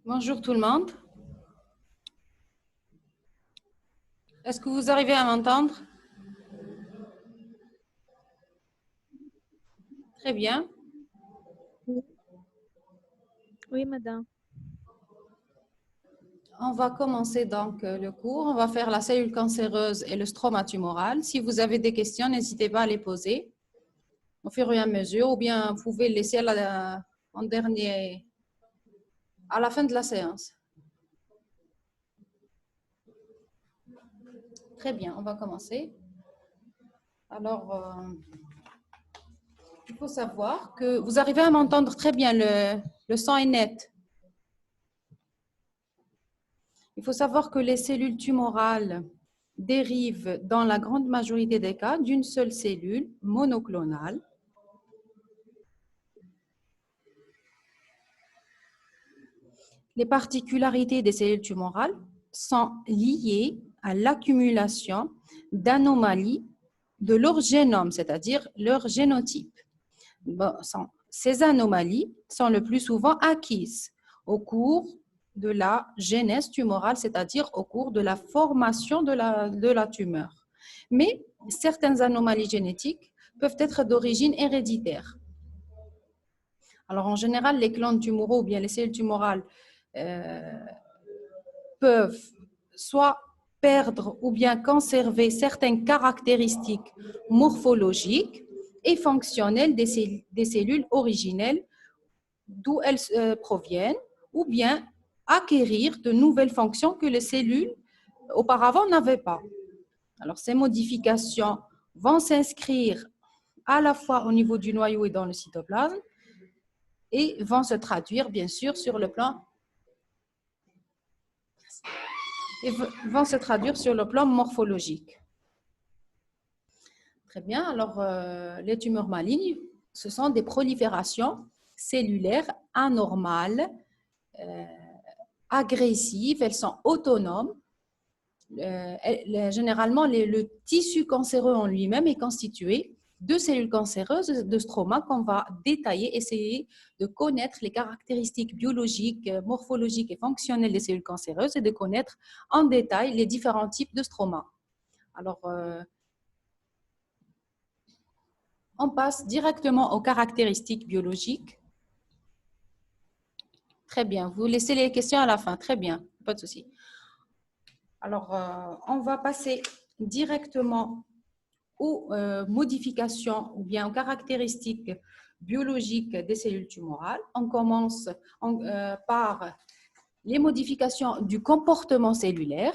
Bonjour tout le monde. Est-ce que vous arrivez à m'entendre? Très bien. Oui, madame. On va commencer donc le cours. On va faire la cellule cancéreuse et le stroma tumoral. Si vous avez des questions, n'hésitez pas à les poser au fur et à mesure, ou bien vous pouvez le laisser en dernier, à la fin de la séance. Très bien, on va commencer. Alors, il faut savoir que vous arrivez à m'entendre très bien, le son est net. Il faut savoir que les cellules tumorales dérivent dans la grande majorité des cas d'une seule cellule monoclonale. Les particularités des cellules tumorales sont liées à l'accumulation d'anomalies de leur génome, c'est-à-dire leur génotype. Ces anomalies sont le plus souvent acquises au cours de la genèse tumorale, c'est-à-dire au cours de la formation de la tumeur. Mais certaines anomalies génétiques peuvent être d'origine héréditaire. Alors, en général, les clones tumoraux ou bien les cellules tumorales peuvent soit perdre ou bien conserver certaines caractéristiques morphologiques et fonctionnelles des cellules originelles d'où elles proviennent, ou bien acquérir de nouvelles fonctions que les cellules auparavant n'avaient pas. Alors, ces modifications vont s'inscrire à la fois au niveau du noyau et dans le cytoplasme et vont se traduire, bien sûr, sur le plan morphologique. Très bien. Alors, les tumeurs malignes, ce sont des proliférations cellulaires anormales, agressives, elles sont autonomes. Généralement, le tissu cancéreux en lui-même est constitué de cellules cancéreuses, de stroma qu'on va détailler, essayer de connaître les caractéristiques biologiques, morphologiques et fonctionnelles des cellules cancéreuses et de connaître en détail les différents types de stroma. Alors, on passe directement aux caractéristiques biologiques. Très bien, vous laissez les questions à la fin. Très bien, pas de souci. Alors, on va passer directement aux modifications ou bien aux caractéristiques biologiques des cellules tumorales. On commence par les modifications du comportement cellulaire.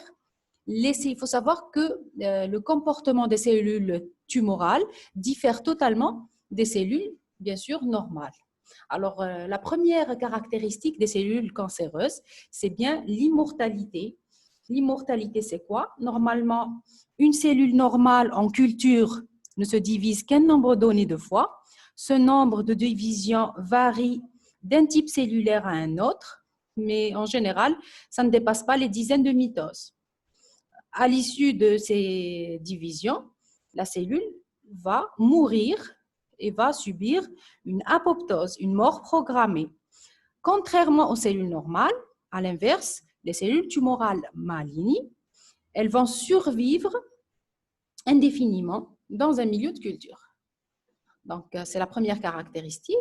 Il faut savoir que le comportement des cellules tumorales diffère totalement des cellules, bien sûr, normales. Alors, la première caractéristique des cellules cancéreuses, c'est bien l'immortalité. L'immortalité, c'est quoi? Normalement, une cellule normale en culture ne se divise qu'un nombre donné de fois. Ce nombre de divisions varie d'un type cellulaire à un autre, mais en général, ça ne dépasse pas les dizaines de mitoses. À l'issue de ces divisions, la cellule va mourir et va subir une apoptose, une mort programmée. Contrairement aux cellules normales, à l'inverse, les cellules tumorales malignes, elles vont survivre indéfiniment dans un milieu de culture. Donc, c'est la première caractéristique.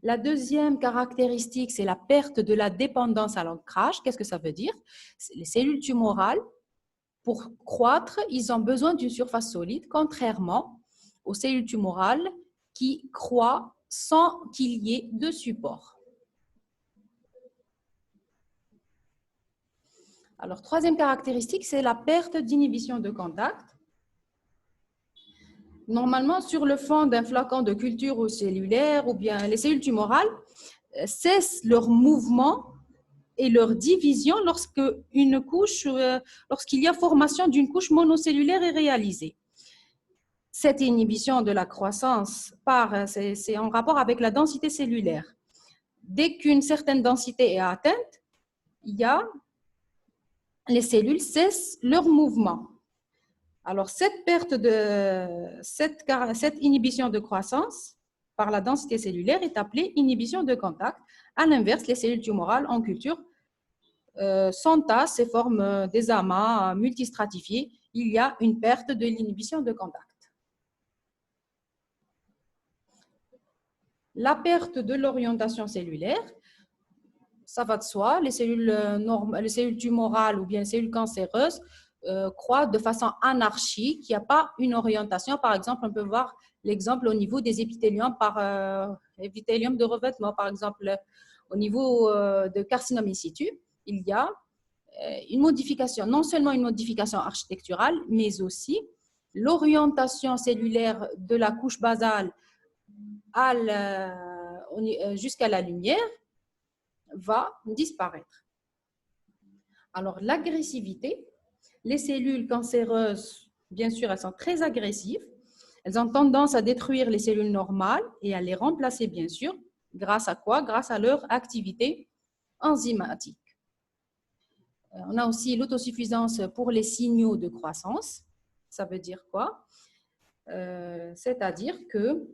La deuxième caractéristique, c'est la perte de la dépendance à l'ancrage. Qu'est-ce que ça veut dire? Les cellules tumorales, pour croître, ils ont besoin d'une surface solide, contrairement aux cellules tumorales qui croient sans qu'il y ait de support. Alors, troisième caractéristique, c'est la perte d'inhibition de contact. Normalement, sur le fond d'un flacon de culture cellulaire ou bien les cellules tumorales cessent leur mouvement et leur division lorsqu'il y a formation d'une couche monocellulaire est réalisée. Cette inhibition de la croissance c'est en rapport avec la densité cellulaire. Dès qu'une certaine densité est atteinte, les cellules cessent leur mouvement. Alors, cette inhibition de croissance par la densité cellulaire est appelée inhibition de contact. À l'inverse, les cellules tumorales en culture s'entassent et forment des amas multistratifiés. Il y a une perte de l'inhibition de contact. La perte de l'orientation cellulaire, ça va de soi, les cellules tumorales ou bien les cellules cancéreuses croient de façon anarchique, il n'y a pas une orientation. Par exemple, on peut voir l'exemple au niveau des épithéliums épithélium de revêtement, par exemple, au niveau de carcinome in situ, il y a une modification, non seulement une modification architecturale, mais aussi l'orientation cellulaire de la couche basale jusqu'à la lumière va disparaître. Alors, l'agressivité, les cellules cancéreuses, bien sûr, elles sont très agressives. Elles ont tendance à détruire les cellules normales et à les remplacer, bien sûr. Grâce à quoi? Grâce à leur activité enzymatique. On a aussi l'autosuffisance pour les signaux de croissance. Ça veut dire quoi? C'est-à-dire que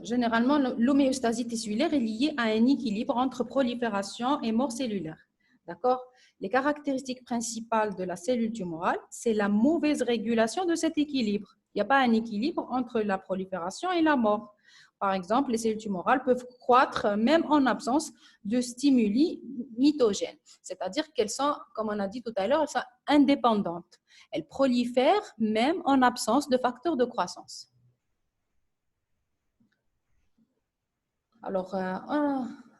généralement, l'homéostasie tissulaire est liée à un équilibre entre prolifération et mort cellulaire. D'accord? Les caractéristiques principales de la cellule tumorale, c'est la mauvaise régulation de cet équilibre. Il n'y a pas un équilibre entre la prolifération et la mort. Par exemple, les cellules tumorales peuvent croître même en absence de stimuli mitogènes. C'est-à-dire qu'elles sont, comme on a dit tout à l'heure, elles sont indépendantes. Elles prolifèrent même en absence de facteurs de croissance. Alors,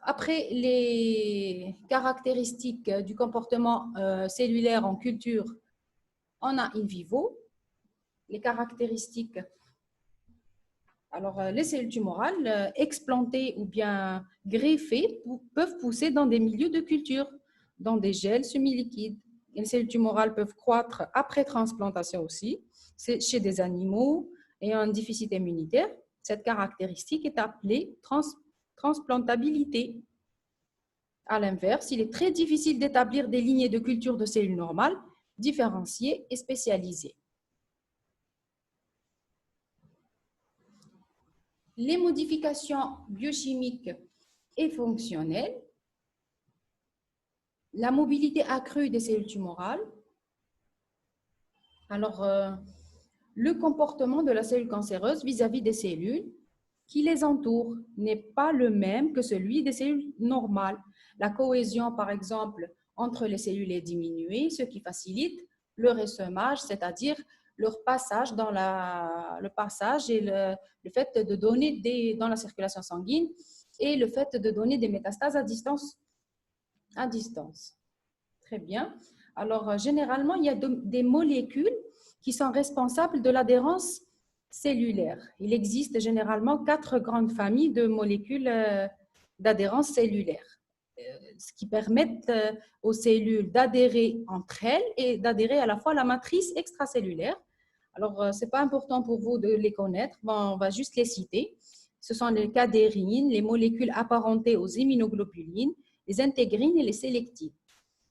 après les caractéristiques du comportement cellulaire en culture, on a in vivo. Les caractéristiques, alors les cellules tumorales explantées ou bien greffées peuvent pousser dans des milieux de culture, dans des gels semi-liquides. Les cellules tumorales peuvent croître après transplantation aussi, c'est chez des animaux ayant un déficit immunitaire. Cette caractéristique est appelée transplantabilité. À l'inverse, il est très difficile d'établir des lignées de culture de cellules normales, différenciées et spécialisées. Les modifications biochimiques et fonctionnelles, la mobilité accrue des cellules tumorales. Alors, le comportement de la cellule cancéreuse vis-à-vis des cellules qui les entourent n'est pas le même que celui des cellules normales. La cohésion, par exemple, entre les cellules est diminuée, ce qui facilite leur essaimage, c'est-à-dire leur passage le passage et le fait de donner dans la circulation sanguine et le fait de donner des métastases à distance. Très bien. Alors, généralement, il y a des molécules qui sont responsables de l'adhérence cellulaire. Il existe généralement 4 grandes familles de molécules d'adhérence cellulaire, ce qui permettent aux cellules d'adhérer entre elles et d'adhérer à la fois à la matrice extracellulaire. Alors, ce n'est pas important pour vous de les connaître, bon, on va juste les citer. Ce sont les cadérines, les molécules apparentées aux immunoglobulines, les intégrines et les sélectines.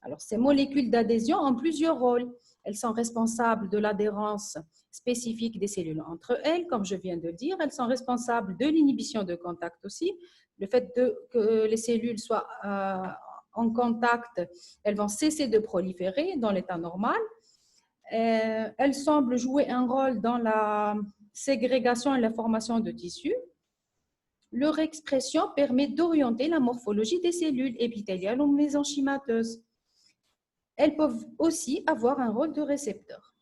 Alors, ces molécules d'adhésion ont plusieurs rôles. Elles sont responsables de l'adhérence spécifique des cellules entre elles, comme je viens de le dire. Elles sont responsables de l'inhibition de contact aussi, le fait que les cellules soient en contact, elles vont cesser de proliférer dans l'état normal. Elles semblent jouer un rôle dans la ségrégation et la formation de tissus. Leur expression permet d'orienter la morphologie des cellules épithéliales ou mésenchymateuses. Elles peuvent aussi avoir un rôle de récepteur.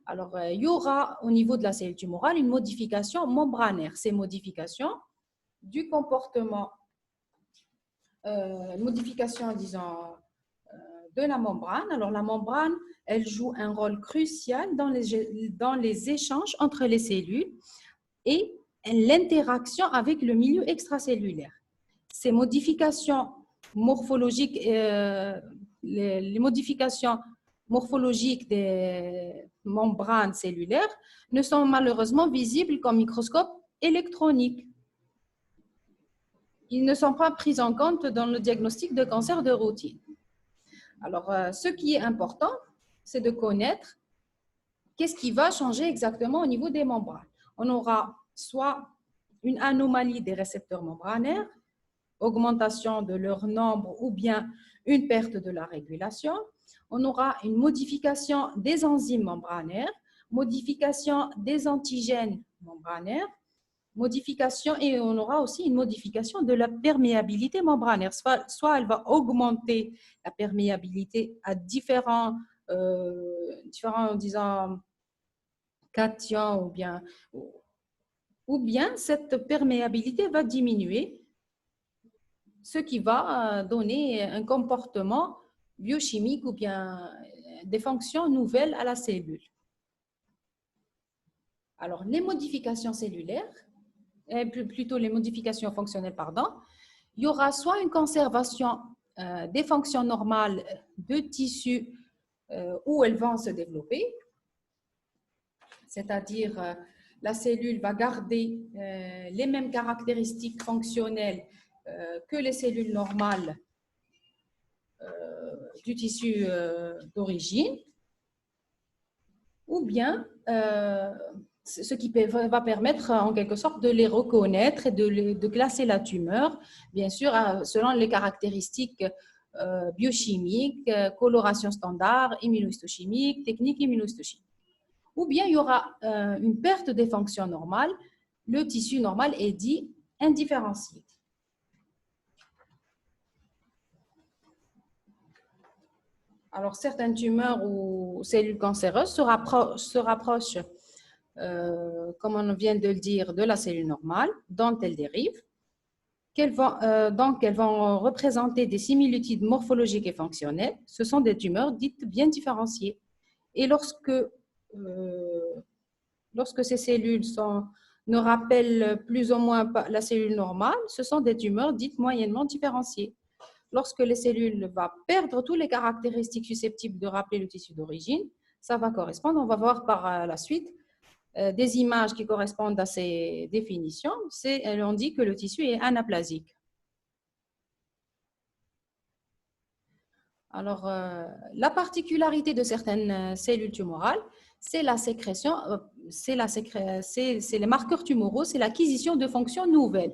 Alors, il y aura au niveau de la cellule tumorale une modification membranaire. Ces modifications du comportement, modification, disons, de la membrane. Alors, la membrane, elle joue un rôle crucial dans les échanges entre les cellules et l'interaction avec le milieu extracellulaire. Ces modifications morphologiques, les modifications morphologiques des membranes cellulaires ne sont malheureusement visibles qu'en microscope électronique. Ils ne sont pas pris en compte dans le diagnostic de cancer de routine. Alors, ce qui est important, c'est de connaître qu'est-ce qui va changer exactement au niveau des membranes. On aura soit une anomalie des récepteurs membranaires, augmentation de leur nombre ou bien une perte de la régulation. On aura une modification des enzymes membranaires, modification des antigènes membranaires, modification et on aura aussi une modification de la perméabilité membranaire. Soit elle va augmenter la perméabilité à différents disons, cations ou bien cette perméabilité va diminuer, ce qui va donner un comportement biochimique ou bien des fonctions nouvelles à la cellule. Alors, les modifications cellulaires, plutôt les modifications fonctionnelles, pardon, il y aura soit une conservation des fonctions normales de tissus où elles vont se développer, c'est-à-dire la cellule va garder les mêmes caractéristiques fonctionnelles que les cellules normales du tissu d'origine, ou bien ce qui va permettre en quelque sorte de les reconnaître et de classer la tumeur, bien sûr, selon les caractéristiques biochimiques, coloration standard, immunohistochimique, technique immunohistochimique. Ou bien il y aura une perte des fonctions normales, le tissu normal est dit indifférencié. Alors, certaines tumeurs ou cellules cancéreuses se rapprochent, comme on vient de le dire, de la cellule normale dont elles dérivent. Donc, elles vont représenter des similitudes morphologiques et fonctionnelles. Ce sont des tumeurs dites bien différenciées. Et lorsque ces cellules ne rappellent plus ou moins la cellule normale, ce sont des tumeurs dites moyennement différenciées. Lorsque les cellules vont perdre toutes les caractéristiques susceptibles de rappeler le tissu d'origine, ça va correspondre. On va voir par la suite des images qui correspondent à ces définitions. On dit que le tissu est anaplasique. Alors, la particularité de certaines cellules tumorales, c'est la sécrétion, c'est les marqueurs tumoraux, c'est l'acquisition de fonctions nouvelles.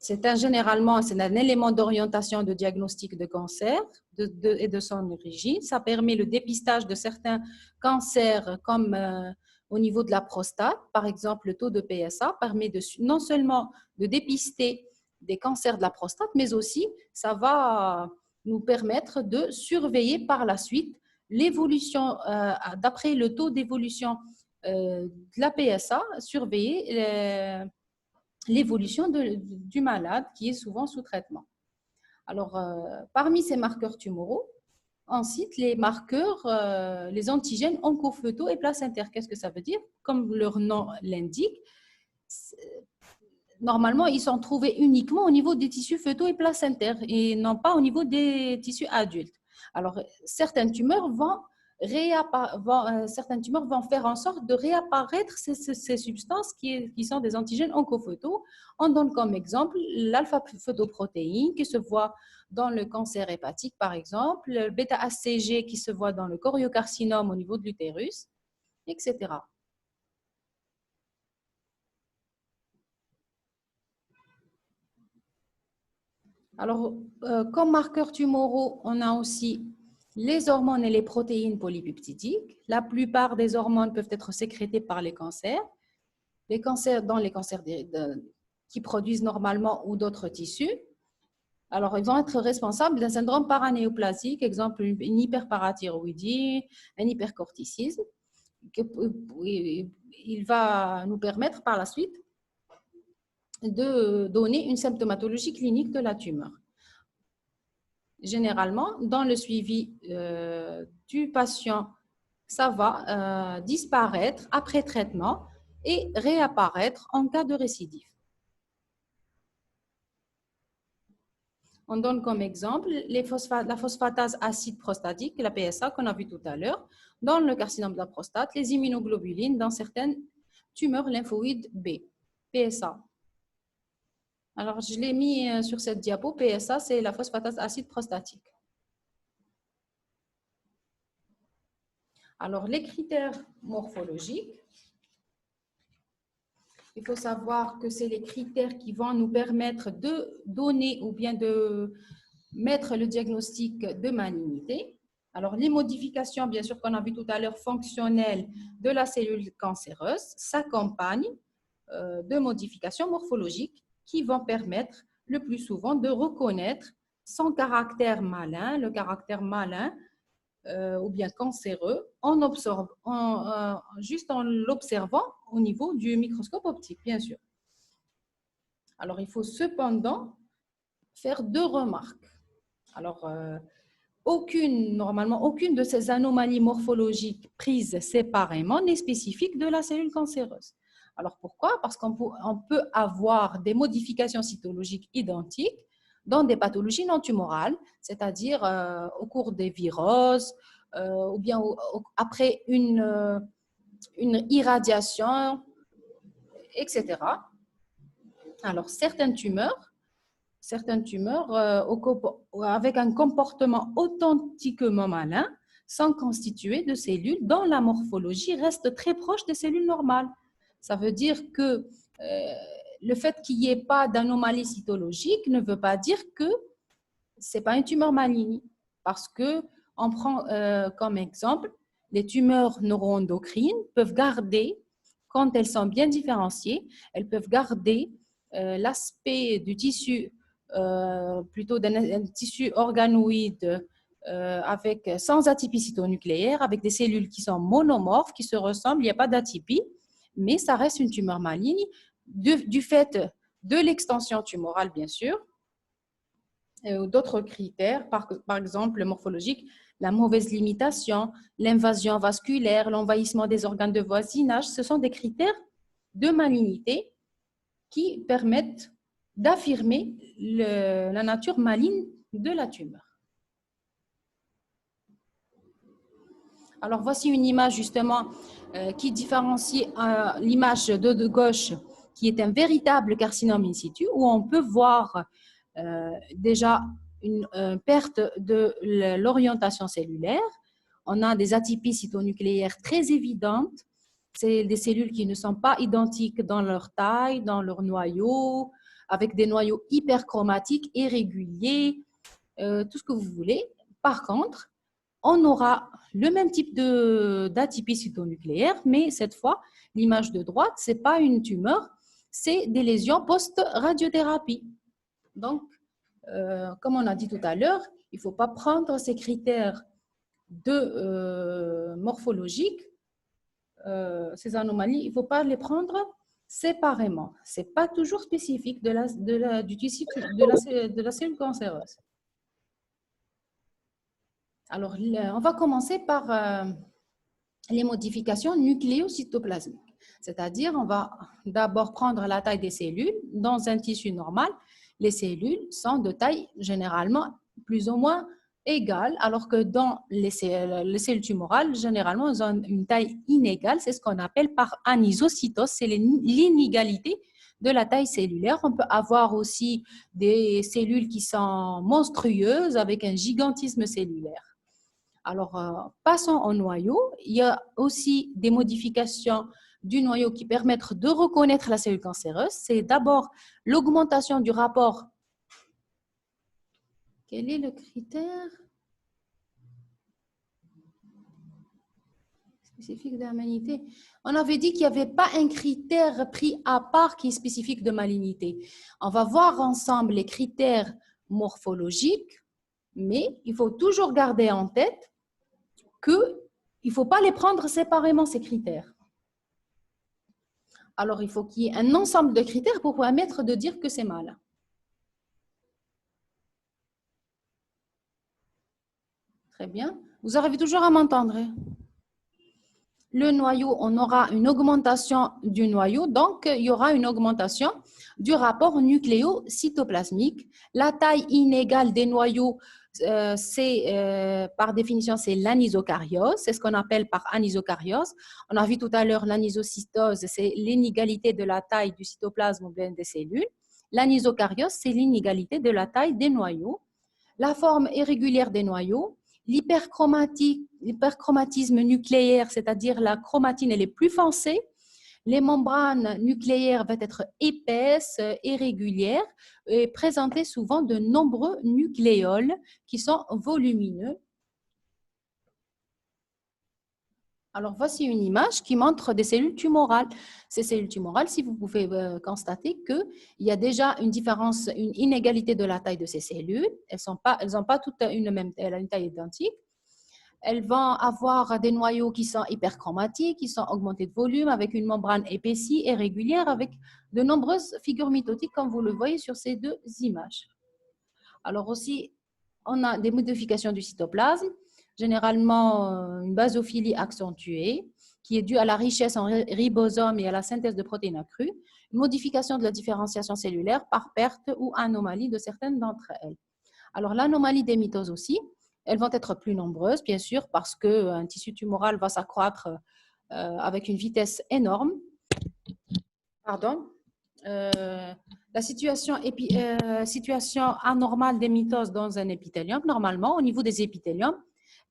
Généralement, c'est un élément d'orientation de diagnostic de cancer et de son origine. Ça permet le dépistage de certains cancers comme au niveau de la prostate. Par exemple, le taux de PSA permet non seulement de dépister des cancers de la prostate, mais aussi ça va nous permettre de surveiller par la suite l'évolution, d'après le taux d'évolution de la PSA, surveiller l'évolution du malade qui est souvent sous traitement. Alors, parmi ces marqueurs tumoraux, on cite les marqueurs, les antigènes oncofœtaux et placentaires. Qu'est-ce que ça veut dire? Comme leur nom l'indique, normalement, ils sont trouvés uniquement au niveau des tissus fœtaux et placentaires et non pas au niveau des tissus adultes. Alors, certaines tumeurs vont faire en sorte de réapparaître ces substances qui sont des antigènes oncofœtaux. On donne comme exemple l'alpha-fœtoprotéine qui se voit dans le cancer hépatique, par exemple, le bêta-HCG qui se voit dans le choriocarcinome au niveau de l'utérus, etc. Alors, comme marqueurs tumoraux, on a aussi les hormones et les protéines polypeptidiques. La plupart des hormones peuvent être sécrétées par les cancers. Les cancers, dans les cancers qui produisent normalement ou d'autres tissus. Alors, ils vont être responsables d'un syndrome paranéoplasique, exemple une hyperparathyroïdie, un hypercorticisme. Il va nous permettre par la suite de donner une symptomatologie clinique de la tumeur. Généralement, dans le suivi du patient, ça va disparaître après traitement et réapparaître en cas de récidive. On donne comme exemple la phosphatase acide prostatique, la PSA qu'on a vu tout à l'heure, dans le carcinome de la prostate, les immunoglobulines dans certaines tumeurs lymphoïdes B, PSA. Alors, je l'ai mis sur cette diapo, PSA, c'est la phosphatase acide prostatique. Alors, les critères morphologiques, il faut savoir que c'est les critères qui vont nous permettre de donner ou bien de mettre le diagnostic de malignité. Alors, les modifications, bien sûr, qu'on a vu tout à l'heure, fonctionnelles de la cellule cancéreuse, s'accompagnent de modifications morphologiques qui vont permettre le plus souvent de reconnaître son caractère malin, le caractère malin ou bien cancéreux, juste en l'observant au niveau du microscope optique, bien sûr. Alors, il faut cependant faire deux remarques. Alors, normalement, aucune de ces anomalies morphologiques prises séparément n'est spécifique de la cellule cancéreuse. Alors, pourquoi? Parce qu'on peut avoir des modifications cytologiques identiques dans des pathologies non tumorales, c'est-à-dire au cours des viroses ou bien après une irradiation, etc. Alors, certaines tumeurs avec un comportement authentiquement malin sont constituées de cellules dont la morphologie reste très proche des cellules normales. Ça veut dire que le fait qu'il n'y ait pas d'anomalie cytologique ne veut pas dire que ce n'est pas une tumeur maligne. Parce qu'on prend comme exemple, les tumeurs neuroendocrines peuvent garder, quand elles sont bien différenciées, elles peuvent garder l'aspect du tissu, plutôt d'un tissu organoïde sans atypie cytonucléaire, avec des cellules qui sont monomorphes, qui se ressemblent, il n'y a pas d'atypie, mais ça reste une tumeur maligne du fait de l'extension tumorale, bien sûr, d'autres critères, par exemple morphologiques, la mauvaise limitation, l'invasion vasculaire, l'envahissement des organes de voisinage, ce sont des critères de malignité qui permettent d'affirmer la nature maligne de la tumeur. Alors, voici une image justement qui différencie l'image de gauche, qui est un véritable carcinome in situ, où on peut voir déjà une perte de l'orientation cellulaire. On a des atypies cytonucléaires très évidentes. C'est des cellules qui ne sont pas identiques dans leur taille, dans leur noyau, avec des noyaux hyperchromatiques, irréguliers, tout ce que vous voulez. Par contre, on aura le même type d'atypie cytonucléaire, mais cette fois, l'image de droite, ce n'est pas une tumeur, c'est des lésions post-radiothérapie. Donc, comme on a dit tout à l'heure, il ne faut pas prendre ces critères morphologiques, ces anomalies, il ne faut pas les prendre séparément. Ce n'est pas toujours spécifique du tissu de la cellule cancéreuse. Alors, on va commencer par les modifications nucléocytoplasmiques. C'est-à-dire, on va d'abord prendre la taille des cellules. Dans un tissu normal, les cellules sont de taille généralement plus ou moins égale, alors que dans les cellules tumorales, généralement, elles ont une taille inégale. C'est ce qu'on appelle par anisocytose, c'est l'inégalité de la taille cellulaire. On peut avoir aussi des cellules qui sont monstrueuses avec un gigantisme cellulaire. Alors, passons au noyau. Il y a aussi des modifications du noyau qui permettent de reconnaître la cellule cancéreuse. C'est d'abord l'augmentation du rapport Quel est le critère spécifique de la malignité? On avait dit qu'il n'y avait pas un critère pris à part qui est spécifique de malignité. On va voir ensemble les critères morphologiques, mais il faut toujours garder en tête qu'il ne faut pas les prendre séparément, ces critères. Alors, il faut qu'il y ait un ensemble de critères pour permettre de dire que c'est mal. Très bien. Vous arrivez toujours à m'entendre? Le noyau, on aura une augmentation du noyau, donc il y aura une augmentation du rapport nucléo-cytoplasmique. La taille inégale des noyaux, par définition, c'est l'anisocariose, c'est ce qu'on appelle par anisocariose. On a vu tout à l'heure l'anisocystose, c'est l'inégalité de la taille du cytoplasme ou bien des cellules. L'anisocariose, c'est l'inégalité de la taille des noyaux. La forme irrégulière des noyaux, l'hyperchromatisme nucléaire, c'est-à-dire la chromatine, elle est plus foncée. Les membranes nucléaires vont être épaisses et régulières et présenter souvent de nombreux nucléoles qui sont volumineux. Alors, voici une image qui montre des cellules tumorales. Ces cellules tumorales, si vous pouvez constater qu'il y a déjà une différence, une inégalité de la taille de ces cellules. Elles n'ont pas toutes une taille identique. Elles vont avoir des noyaux qui sont hyperchromatiques, qui sont augmentés de volume, avec une membrane épaissie et régulière, avec de nombreuses figures mitotiques, comme vous le voyez sur ces deux images. Alors aussi, on a des modifications du cytoplasme, généralement une basophilie accentuée, qui est due à la richesse en ribosomes et à la synthèse de protéines accrues, une modification de la différenciation cellulaire par perte ou anomalie de certaines d'entre elles. Alors l'anomalie des mitoses aussi, elles vont être plus nombreuses, bien sûr, parce qu'un tissu tumoral va s'accroître avec une vitesse énorme. Pardon. La situation anormale des mitoses dans un épithélium, normalement, au niveau des épithéliums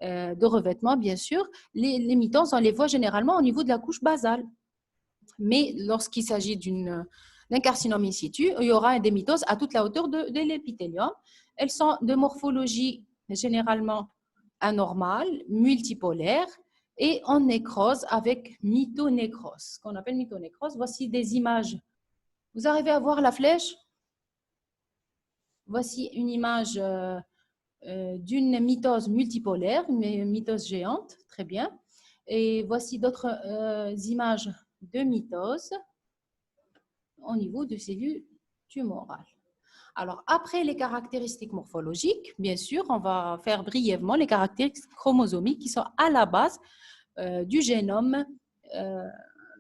de revêtement, bien sûr, les mitoses, on les voit généralement au niveau de la couche basale. Mais lorsqu'il s'agit d'un carcinome in situ, il y aura des mitoses à toute la hauteur de l'épithélium. Elles sont de morphologie généralement anormale, multipolaire, et en nécrose avec mitonécrose. Ce qu'on appelle mitonécrose. Voici des images. Vous arrivez à voir la flèche? Voici une image d'une mitose multipolaire, une mitose géante, très bien. Et voici d'autres images de mitose au niveau de cellules tumorales. Alors, après les caractéristiques morphologiques, bien sûr, on va faire brièvement les caractéristiques chromosomiques qui sont à la base du génome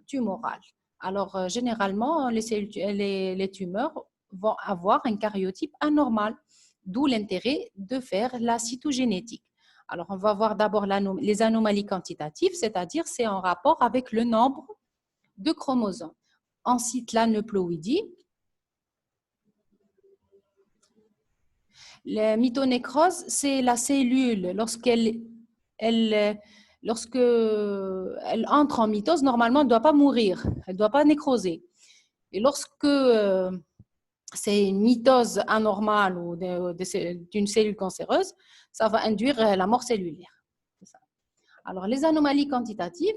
tumoral. Alors, généralement, les tumeurs vont avoir un karyotype anormal, d'où l'intérêt de faire la cytogénétique. Alors, on va voir d'abord les anomalies quantitatives, c'est-à-dire c'est en rapport avec le nombre de chromosomes. Ensuite, l'aneuploïdie. La mitonécrose, c'est la cellule, lorsqu'elle entre en mitose, normalement, elle ne doit pas mourir, elle ne doit pas nécroser. Et lorsque c'est une mitose anormale ou d'une cellule cancéreuse, ça va induire la mort cellulaire. Alors, les anomalies quantitatives,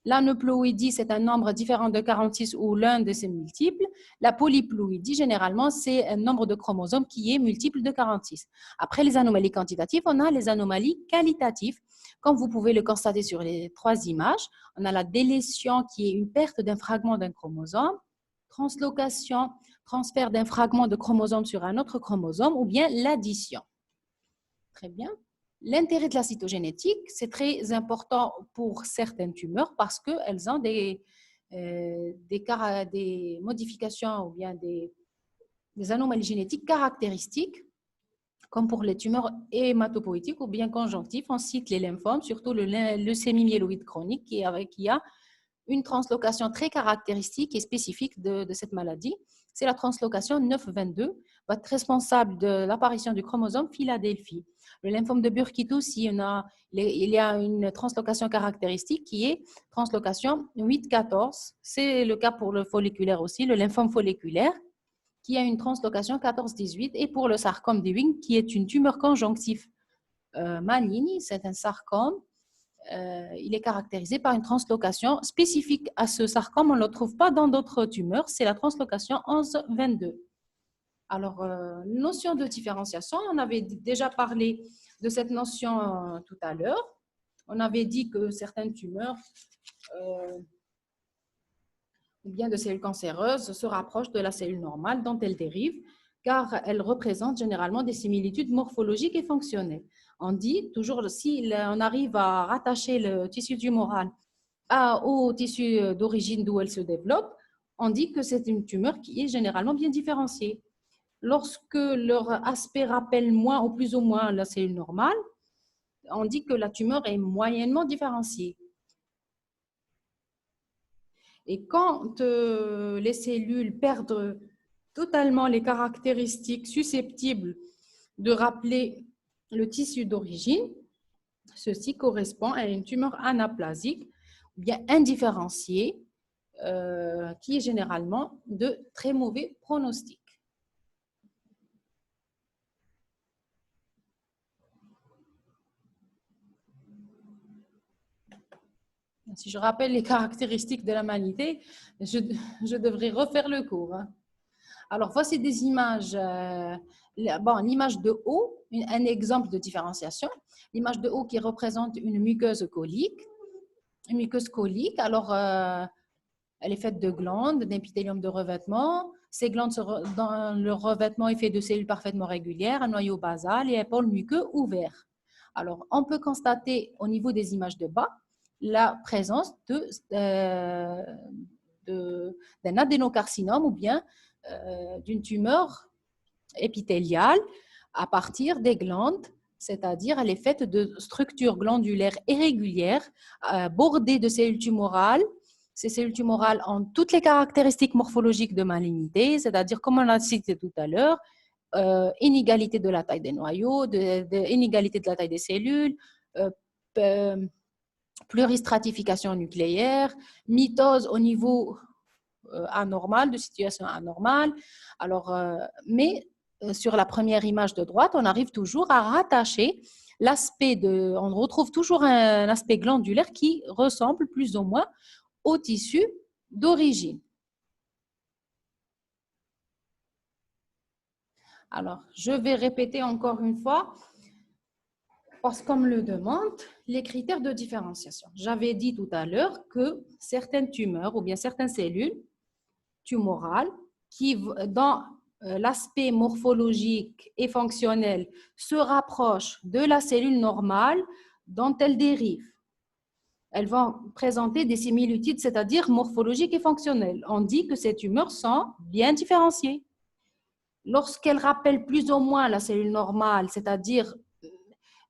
l'aneuploïdie, c'est un nombre différent de 46 ou l'un de ses multiples. La polyploïdie, généralement, c'est un nombre de chromosomes qui est multiple de 46. Après les anomalies quantitatives, on a les anomalies qualitatives. Comme vous pouvez le constater sur les trois images, on a la délétion qui est une perte d'un fragment d'un chromosome, translocation, transfert d'un fragment de chromosome sur un autre chromosome ou bien l'addition. Très bien. L'intérêt de la cytogénétique, c'est très important pour certaines tumeurs parce qu'elles ont des modifications ou bien des anomalies génétiques caractéristiques, comme pour les tumeurs hématopoïétiques ou bien conjonctives. On cite les lymphomes, surtout le leucémie myéloïde chronique, qui a une translocation très caractéristique et spécifique de cette maladie. C'est la translocation 922, va être responsable de l'apparition du chromosome Philadelphie. Le lymphome de Burkitt aussi, il y a une translocation caractéristique qui est translocation 814. C'est le cas pour le folliculaire aussi, le lymphome folliculaire. qui a une translocation 14-18, et pour le sarcome d'Ewing, qui est une tumeur conjonctive maligne. C'est un sarcome. Il est caractérisé par une translocation spécifique à ce sarcome. On ne le trouve pas dans d'autres tumeurs. C'est la translocation 11-22. Alors, notion de différenciation, on avait déjà parlé de cette notion tout à l'heure. On avait dit que certaines tumeurs ou bien de cellules cancéreuses se rapprochent de la cellule normale dont elles dérivent, car elles représentent généralement des similitudes morphologiques et fonctionnelles. On dit toujours, si on arrive à rattacher le tissu tumoral au tissu d'origine d'où elle se développe, on dit que c'est une tumeur qui est généralement bien différenciée. Lorsque leur aspect rappelle moins ou plus ou moins la cellule normale, on dit que la tumeur est moyennement différenciée. Et quand les cellules perdent totalement les caractéristiques susceptibles de rappeler le tissu d'origine, ceci correspond à une tumeur anaplasique, bien indifférenciée, qui est généralement de très mauvais pronostic. Si je rappelle les caractéristiques de la malignité, je devrais refaire le cours. Alors, voici des images. L'image de haut, un exemple de différenciation. L'image de haut qui représente une muqueuse colique. Une muqueuse colique, alors, elle est faite de glandes, d'épithélium de revêtement. Ces glandes, dans le revêtement, est fait de cellules parfaitement régulières, un noyau basal et un pôle muqueux ouvert. Alors, on peut constater au niveau des images de bas la présence d'un adénocarcinome ou bien d'une tumeur épithéliale à partir des glandes, c'est-à-dire elle est faite de structures glandulaires irrégulières bordées de cellules tumorales. Ces cellules tumorales ont toutes les caractéristiques morphologiques de malignité, c'est-à-dire, comme on l'a cité tout à l'heure, inégalité de la taille des noyaux, inégalité de la taille des cellules, pluristratification nucléaire, mitose au niveau anormal, de situation anormale. Alors, mais sur la première image de droite, on arrive toujours à rattacher on retrouve toujours un aspect glandulaire qui ressemble plus ou moins au tissu d'origine. Alors, je vais répéter encore une fois, parce qu'on me le demande, les critères de différenciation. J'avais dit tout à l'heure que certaines tumeurs ou bien certaines cellules tumorales qui, dans l'aspect morphologique et fonctionnel, se rapprochent de la cellule normale dont elles dérivent. Elles vont présenter des similitudes, c'est-à-dire morphologiques et fonctionnelles. On dit que ces tumeurs sont bien différenciées. Lorsqu'elles rappellent plus ou moins la cellule normale, c'est-à-dire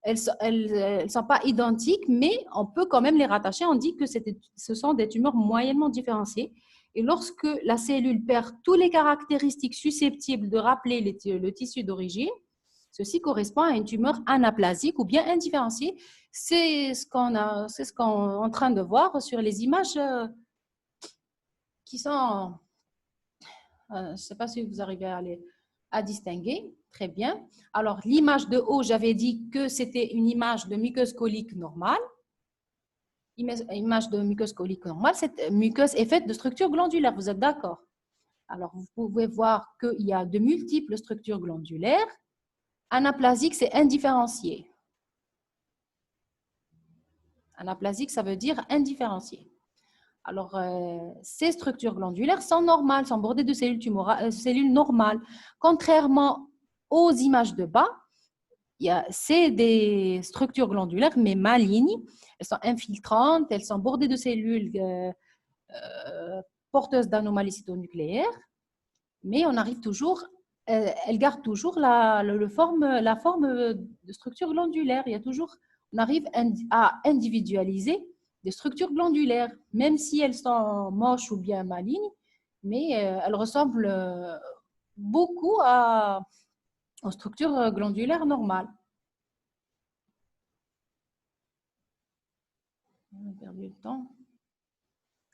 elles ne sont pas identiques, mais on peut quand même les rattacher. On dit que ce sont des tumeurs moyennement différenciées. Et lorsque la cellule perd toutes les caractéristiques susceptibles de rappeler le tissu d'origine, ceci correspond à une tumeur anaplasique ou bien indifférenciée. C'est ce qu'on est en train de voir sur les images qui sont... je ne sais pas si vous arrivez à distinguer. Très bien. Alors, l'image de haut, j'avais dit que c'était une image de muqueuse colique normale. Image de muqueuse colique normale, cette muqueuse est faite de structures glandulaires, vous êtes d'accord? Alors, vous pouvez voir qu'il y a de multiples structures glandulaires. Anaplasique, c'est indifférencié. Anaplasique, ça veut dire indifférencié. Alors, ces structures glandulaires sont normales, sont bordées de cellules normales. Contrairement aux images de bas, c'est des structures glandulaires, mais malignes. Elles sont infiltrantes, elles sont bordées de cellules porteuses d'anomalies cytonucléaires, mais on arrive toujours, elles gardent toujours la forme de structure glandulaire. On arrive à individualiser des structures glandulaires, même si elles sont moches ou bien malignes, mais elles ressemblent beaucoup aux structures glandulaires normales. On a perdu le temps.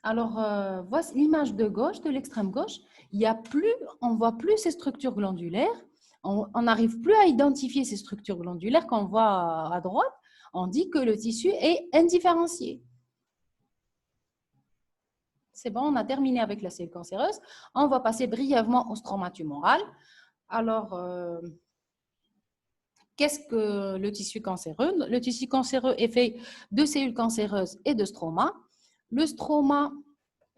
Alors, voici l'image de gauche, de l'extrême gauche. On ne voit plus ces structures glandulaires. On n'arrive plus à identifier ces structures glandulaires qu'on voit à droite. On dit que le tissu est indifférencié. C'est bon, on a terminé avec la cellule cancéreuse. On va passer brièvement au stroma tumoral. Alors, qu'est-ce que le tissu cancéreux? Le tissu cancéreux est fait de cellules cancéreuses et de stroma. Le stroma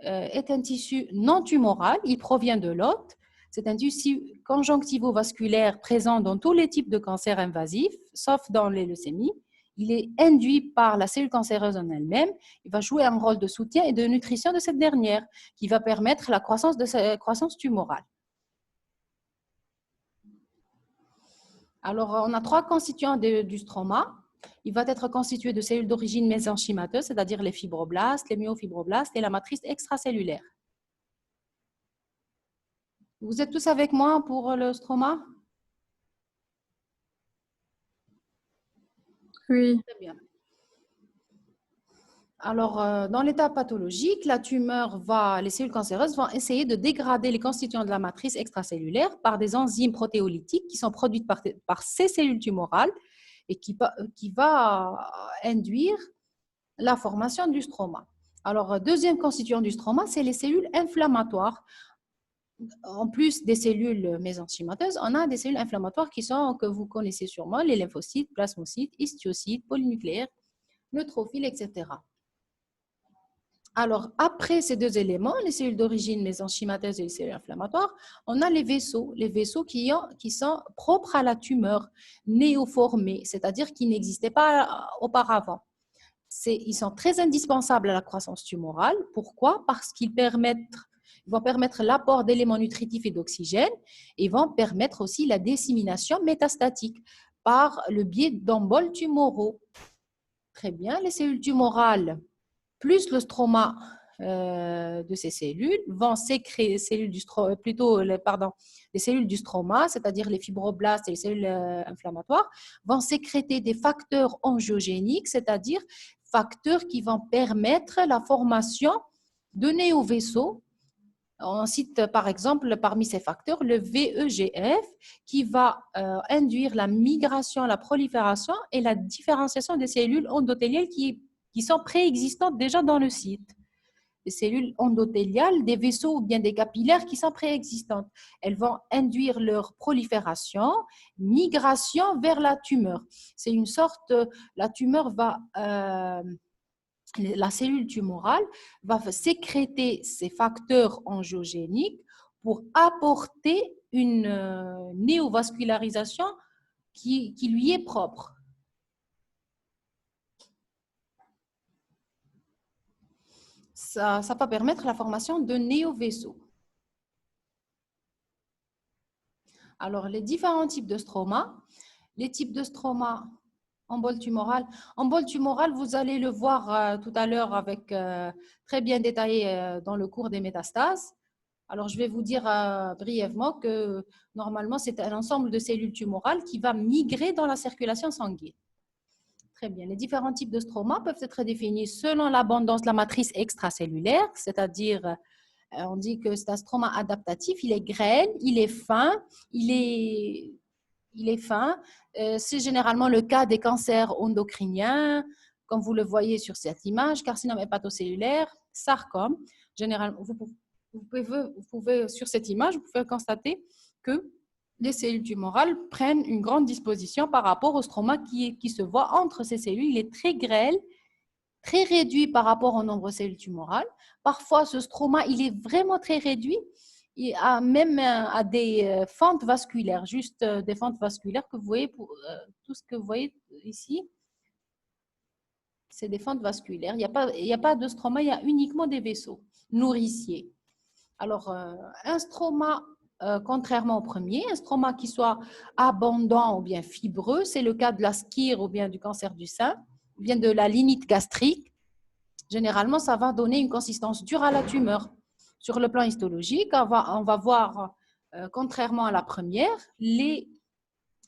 est un tissu non tumoral, il provient de l'hôte. C'est un tissu conjonctivo-vasculaire présent dans tous les types de cancers invasifs, sauf dans les leucémies. Il est induit par la cellule cancéreuse en elle-même. Il va jouer un rôle de soutien et de nutrition de cette dernière, qui va permettre la croissance tumorale. Alors, on a trois constituants du stroma. Il va être constitué de cellules d'origine mésenchymateuse, c'est-à-dire les fibroblastes, les myofibroblastes et la matrice extracellulaire. Vous êtes tous avec moi pour le stroma? Oui. Très bien. Alors, dans l'état pathologique, les cellules cancéreuses vont essayer de dégrader les constituants de la matrice extracellulaire par des enzymes protéolytiques qui sont produites par ces cellules tumorales et qui va induire la formation du stroma. Alors, deuxième constituant du stroma, c'est les cellules inflammatoires. En plus des cellules mésenchymateuses, on a des cellules inflammatoires que vous connaissez sûrement, les lymphocytes, plasmocytes, histiocytes, polynucléaires, neutrophiles, etc. Alors, après ces deux éléments, les cellules d'origine mésenchymateuse et les cellules inflammatoires, on a les vaisseaux qui sont propres à la tumeur, néoformés, c'est-à-dire qui n'existaient pas auparavant. Ils sont très indispensables à la croissance tumorale. Pourquoi? Parce qu'ils vont permettre l'apport d'éléments nutritifs et d'oxygène et vont permettre aussi la dissémination métastatique par le biais d'emboles tumoraux. Très bien, les cellules tumorales plus le stroma de ces cellules vont sécréter les cellules du stroma, c'est-à-dire les fibroblastes et les cellules inflammatoires, vont sécréter des facteurs angiogéniques, c'est-à-dire facteurs qui vont permettre la formation de néovaisseaux. On cite par exemple parmi ces facteurs le VEGF qui va induire la migration, la prolifération et la différenciation des cellules endothéliales qui sont préexistantes déjà dans le site. Les cellules endothéliales, des vaisseaux ou bien des capillaires qui sont préexistantes. Elles vont induire leur prolifération, migration vers la tumeur. C'est une sorte, la tumeur la cellule tumorale va sécréter ces facteurs angiogéniques pour apporter une néovascularisation qui lui est propre. Ça va permettre la formation de néovaisseaux. Alors, les différents types de stroma. Les types de stroma, embole tumorale. Embole tumorale, vous allez le voir tout à l'heure très bien détaillé dans le cours des métastases. Alors, je vais vous dire brièvement que normalement, c'est un ensemble de cellules tumorales qui va migrer dans la circulation sanguine. Très bien. Les différents types de stroma peuvent être définis selon l'abondance de la matrice extracellulaire, c'est-à-dire, on dit que c'est un stroma adaptatif, il est grêle, il est fin, c'est généralement le cas des cancers endocriniens, comme vous le voyez sur cette image, carcinome hépatocellulaire, sarcome. Généralement, sur cette image, vous pouvez constater que les cellules tumorales prennent une grande disposition par rapport au stroma qui se voit entre ces cellules. Il est très grêle, très réduit par rapport au nombre de cellules tumorales. Parfois, ce stroma, il est vraiment très réduit, même à des fentes vasculaires, juste des fentes vasculaires que vous voyez, tout ce que vous voyez ici, c'est des fentes vasculaires. Il n'y a pas de stroma, il y a uniquement des vaisseaux nourriciers. Alors, un stroma, contrairement au premier, un stroma qui soit abondant ou bien fibreux, c'est le cas de la sclère ou bien du cancer du sein, ou bien de la linite gastrique. Généralement, ça va donner une consistance dure à la tumeur. Sur le plan histologique, on va voir, contrairement à la première, les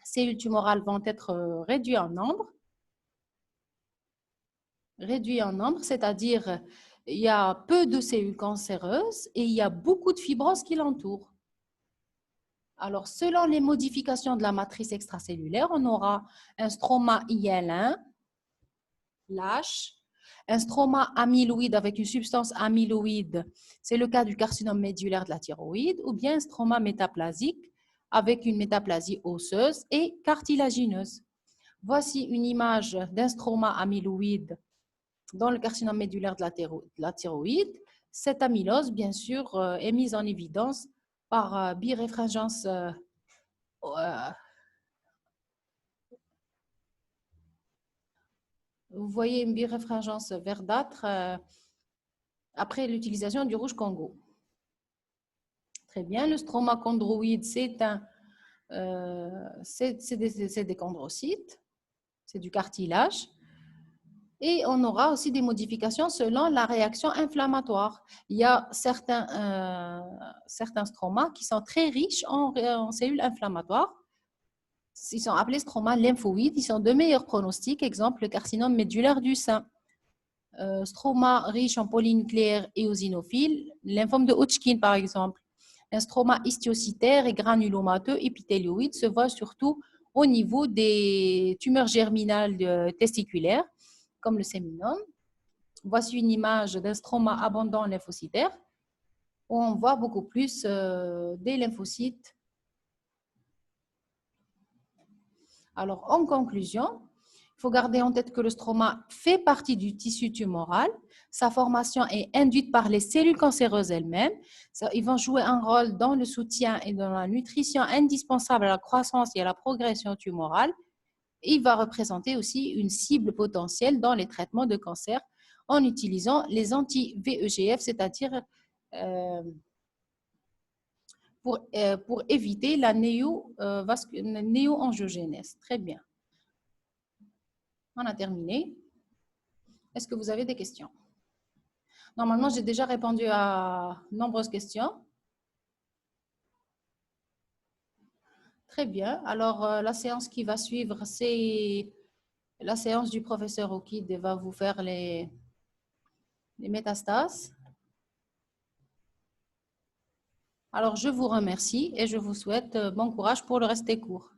cellules tumorales vont être réduites en nombre, c'est-à-dire il y a peu de cellules cancéreuses et il y a beaucoup de fibrose qui l'entourent. Alors, selon les modifications de la matrice extracellulaire, on aura un stroma IL1, lâche, un stroma amyloïde avec une substance amyloïde, c'est le cas du carcinome médulaire de la thyroïde, ou bien un stroma métaplasique avec une métaplasie osseuse et cartilagineuse. Voici une image d'un stroma amyloïde dans le carcinome médulaire de la thyroïde. Cette amylose, bien sûr, est mise en évidence par biréfringence. Vous voyez une biréfringence verdâtre après l'utilisation du rouge Congo. Très bien, le stroma chondroïde, c'est des chondrocytes, c'est du cartilage. Et on aura aussi des modifications selon la réaction inflammatoire. Il y a certains stromas qui sont très riches en cellules inflammatoires. Ils sont appelés stromas lymphoïdes. Ils sont de meilleurs pronostics. Exemple, le carcinome médulaire du sein. Stroma riche en polynucléaires éosinophiles, lymphome de Hodgkin par exemple. Un stroma histiocytaire et granulomateux épithélioïde se voit surtout au niveau des tumeurs germinales testiculaires, comme le séminome. Voici une image d'un stroma abondant lymphocytaire où on voit beaucoup plus des lymphocytes. Alors, en conclusion, il faut garder en tête que le stroma fait partie du tissu tumoral. Sa formation est induite par les cellules cancéreuses elles-mêmes. Ils vont jouer un rôle dans le soutien et dans la nutrition indispensable à la croissance et à la progression tumorale. Il va représenter aussi une cible potentielle dans les traitements de cancer en utilisant les anti-VEGF, c'est-à-dire pour éviter la néo-angiogénèse. Très bien. On a terminé. Est-ce que vous avez des questions? Normalement, j'ai déjà répondu à nombreuses questions. Très bien. Alors, la séance qui va suivre, c'est la séance du professeur Okid. Il va vous faire les métastases. Alors, je vous remercie et je vous souhaite bon courage pour le reste des cours.